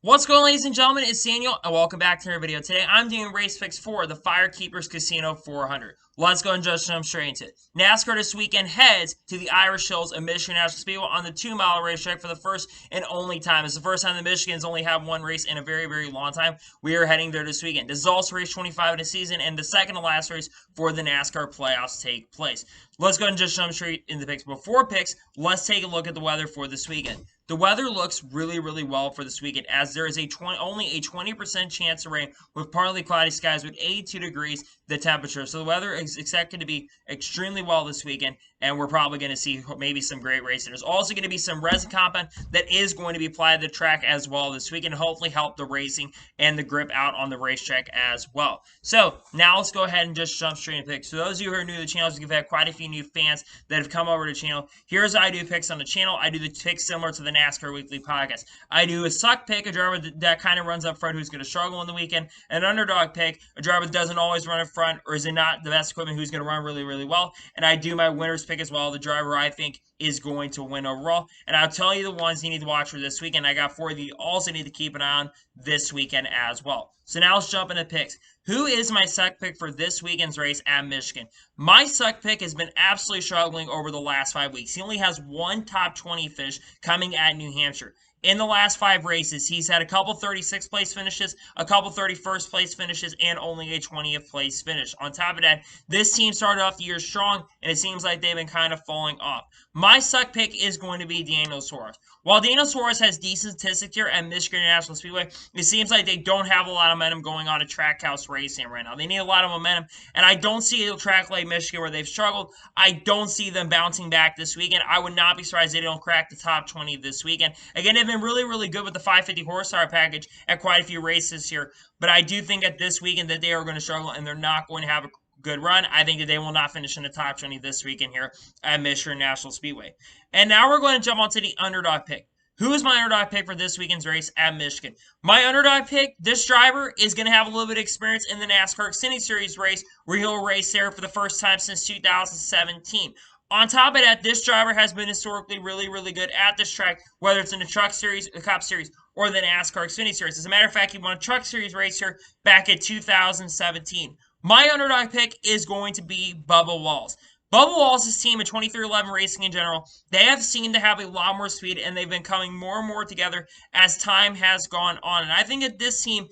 What's going on, ladies and gentlemen? It's Daniel, and welcome back to another video. Today, I'm doing race picks for the FireKeepers Casino 400. Let's go and just jump straight into it. NASCAR this weekend heads to the Irish Hills of Michigan National Speedway on the 2-mile racetrack for the first and only time. It's the first time the Michigans only have one race in a very, very long time. We are heading there this weekend. This is also race 25 of the season, and the second to last race for the NASCAR playoffs take place. Let's go and just jump straight into picks. Before picks, let's take a look at the weather for this weekend. The weather looks really, really well for this weekend, as there is only a 20% chance of rain with partly cloudy skies with 82 degrees the temperature. So the weather is expected to be extremely well this weekend, and we're probably going to see maybe some great racing. There's also going to be some resin compound that is going to be applied to the track as well this weekend, hopefully help the racing and the grip out on the racetrack as well. So now let's go ahead and just jump straight into picks. So those of you who are new to the channel, we've had quite a few new fans that have come over to the channel. Here's how I do picks on the channel. I do the picks similar to the NASCAR Weekly Podcast. I do a suck pick, a driver that kind of runs up front who's going to struggle in the weekend, an underdog pick, a driver that doesn't always run up front or is not the best equipment who's going to run really, really well, and I do my winner's pick as well, the driver I think is going to win overall, and I'll tell you the ones you need to watch for this weekend. I got 4 that you also need to keep an eye on this weekend as well. So now let's jump into picks. Who is my suck pick for this weekend's race at Michigan? My suck pick has been absolutely struggling over the last 5 weeks. He only has one top 20 finish coming at New Hampshire. In the last 5 races, he's had a couple 36th place finishes, a couple 31st place finishes, and only a 20th place finish. On top of that, this team started off the year strong, and it seems like they've been kind of falling off. My suck pick is going to be Daniel Suarez. While Daniel Suarez has decent statistics here at Michigan National Speedway, it seems like they don't have a lot of momentum going on at Trackhouse Racing right now. They need a lot of momentum, and I don't see a track like Michigan where they've struggled. I don't see them bouncing back this weekend. I would not be surprised if they don't crack the top 20 this weekend. Again, they've been really, really good with the 550 horsepower package at quite a few races here, but I do think at this weekend that they are going to struggle, and they're not going to have a good run. I think that they will not finish in the top 20 this weekend here at Michigan National Speedway. And now we're going to jump onto the underdog pick. Who is my underdog pick for this weekend's race at Michigan? My underdog pick, this driver is going to have a little bit of experience in the NASCAR Xfinity Series race, where he'll race there for the first time since 2017. On top of that, this driver has been historically really, really good at this track, whether it's in the Truck Series, the Cup Series, or the NASCAR Xfinity Series. As a matter of fact, he won a Truck Series race here back in 2017. My underdog pick is going to be Bubba Wallace. Bubba Wallace's team in 2311 Racing in general, they have seemed to have a lot more speed, and they've been coming more and more together as time has gone on. And I think that this team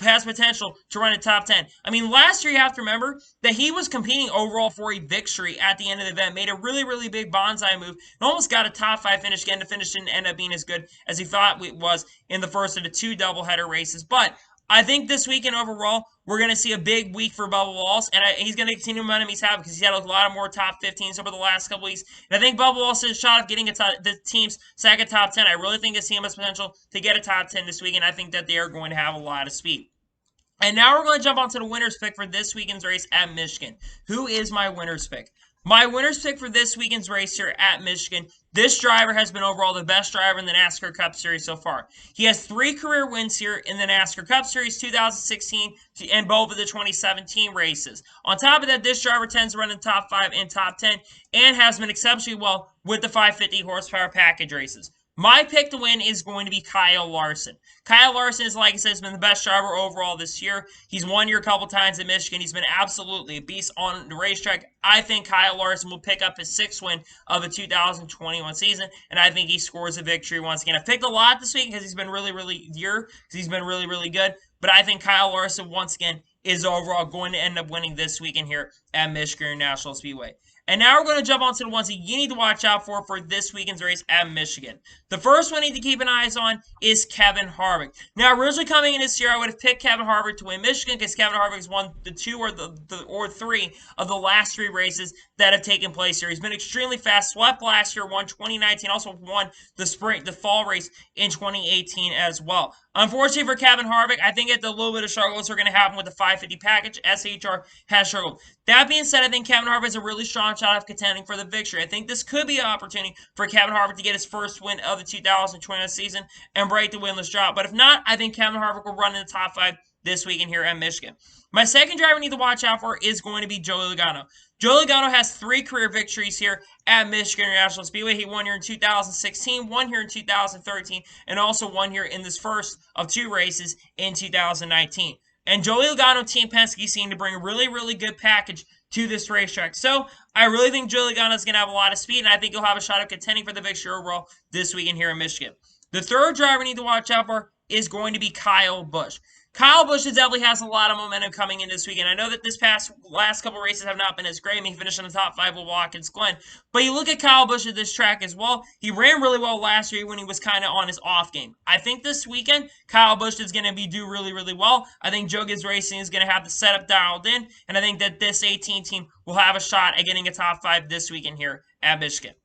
has potential to run a top 10. I mean, last year you have to remember that he was competing overall for a victory at the end of the event, made a really, really big bonsai move, and almost got a top 5 finish. Again, the finish didn't end up being as good as he thought it was in the first of the 2 doubleheader races. But I think this weekend overall, we're going to see a big week for Bubba Wallace, and he's going to continue the momentum he's had because he's had a lot of more top 15s over the last couple weeks. And I think Bubba Wallace has a shot of getting the team's second top 10. I really think this team has potential to get a top 10 this weekend. I think that they are going to have a lot of speed. And now we're going to jump onto the winner's pick for this weekend's race at Michigan. Who is my winner's pick? My winner's pick for this weekend's race here at Michigan, this driver has been overall the best driver in the NASCAR Cup Series so far. He has 3 career wins here in the NASCAR Cup Series 2016 and both of the 2017 races. On top of that, this driver tends to run in top 5 and top 10 and has been exceptionally well with the 550 horsepower package races. My pick to win is going to be Kyle Larson. Kyle Larson is, like I said, has been the best driver overall this year. He's won here a couple times at Michigan. He's been absolutely a beast on the racetrack. I think Kyle Larson will pick up his 6th win of the 2021 season, and I think he scores a victory once again. I picked a lot this week because he's been really, really good, but I think Kyle Larson, once again, is overall going to end up winning this weekend here at Michigan National Speedway. And now we're going to jump on to the ones that you need to watch out for this weekend's race at Michigan. The first one you need to keep an eye on is Kevin Harvick. Now, originally coming in this year, I would have picked Kevin Harvick to win Michigan because Kevin Harvick has won the 2 or 3 of the last 3 races that have taken place here. He's been extremely fast, swept last year, won 2019, also won the fall race in 2018 as well. Unfortunately for Kevin Harvick, I think that the little bit of struggles are going to happen with the 550 package. SHR has struggled. That being said, I think Kevin Harvick has a really strong shot of contending for the victory. I think this could be an opportunity for Kevin Harvick to get his first win of the 2020 season and break the winless drought. But if not, I think Kevin Harvick will run in the top 5 this weekend here at Michigan. My second driver we need to watch out for is going to be Joey Logano. Joey Logano has 3 career victories here at Michigan International Speedway. He won here in 2016, won here in 2013, and also won here in this first of 2 races in 2019. And Joey Logano, Team Penske, seem to bring a really, really good package to this racetrack. So I really think Joey Logano is going to have a lot of speed, and I think he'll have a shot at contending for the victory overall this weekend here in Michigan. The third driver we need to watch out for is going to be Kyle Busch. Kyle Busch definitely has a lot of momentum coming in this weekend. I know that this last couple races have not been as great. I mean, he finished in the top 5 with Watkins Glen. But you look at Kyle Busch at this track as well. He ran really well last year when he was kind of on his off game. I think this weekend, Kyle Busch is going to do really, really well. I think Joe Gibbs Racing is going to have the setup dialed in. And I think that this 18 team will have a shot at getting a top 5 this weekend here at Michigan.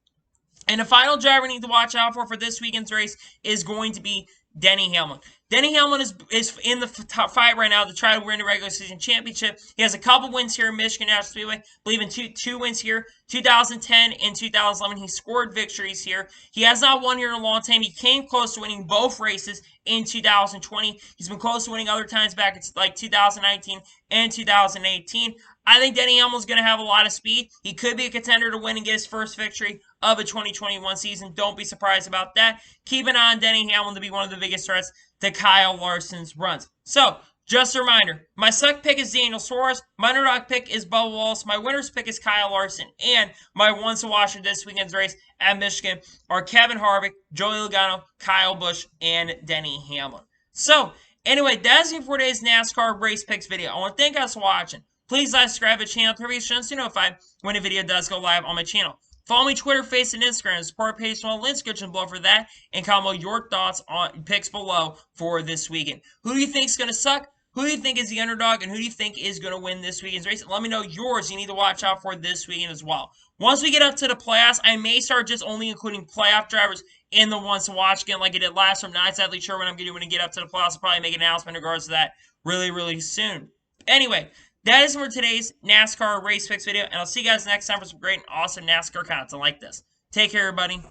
And the final driver we need to watch out for this weekend's race is going to be Denny Hamlin. Denny Hamlin is in the top fight right now to try to win the regular season championship. He has a couple wins here in Michigan National Speedway. I believe in two wins here, 2010 and 2011. He scored victories here. He has not won here in a long time. He came close to winning both races in 2020. He's been close to winning other times back in like 2019 and 2018. I think Denny Hamlin's going to have a lot of speed. He could be a contender to win and get his first victory of a 2021 season. Don't be surprised about that. Keep an eye on Denny Hamlin to be one of the biggest threats to Kyle Larson's runs. So, just a reminder, my suck pick is Daniel Suarez, my underdog pick is Bubba Wallace, my winner's pick is Kyle Larson, and my ones to watch for this weekend's race at Michigan are Kevin Harvick, Joey Logano, Kyle Busch, and Denny Hamlin. So, anyway, that's it for today's NASCAR race picks video. I want to thank you guys for watching. Please like, subscribe to the channel, turn notifications to be notified when a video does go live on my channel. Follow me Twitter, Facebook, and Instagram. Support page from the link description below for that. And comment your thoughts on picks below for this weekend. Who do you think is going to suck? Who do you think is the underdog? And who do you think is going to win this weekend's race? Let me know yours you need to watch out for this weekend as well. Once we get up to the playoffs, I may start just only including playoff drivers in the ones to watch again like I did last time. Not exactly sure what I'm going to do when I get up to the playoffs. I'll probably make an announcement in regards to that really, really soon. Anyway, that is for today's NASCAR race picks video. And I'll see you guys next time for some great and awesome NASCAR content like this. Take care, everybody.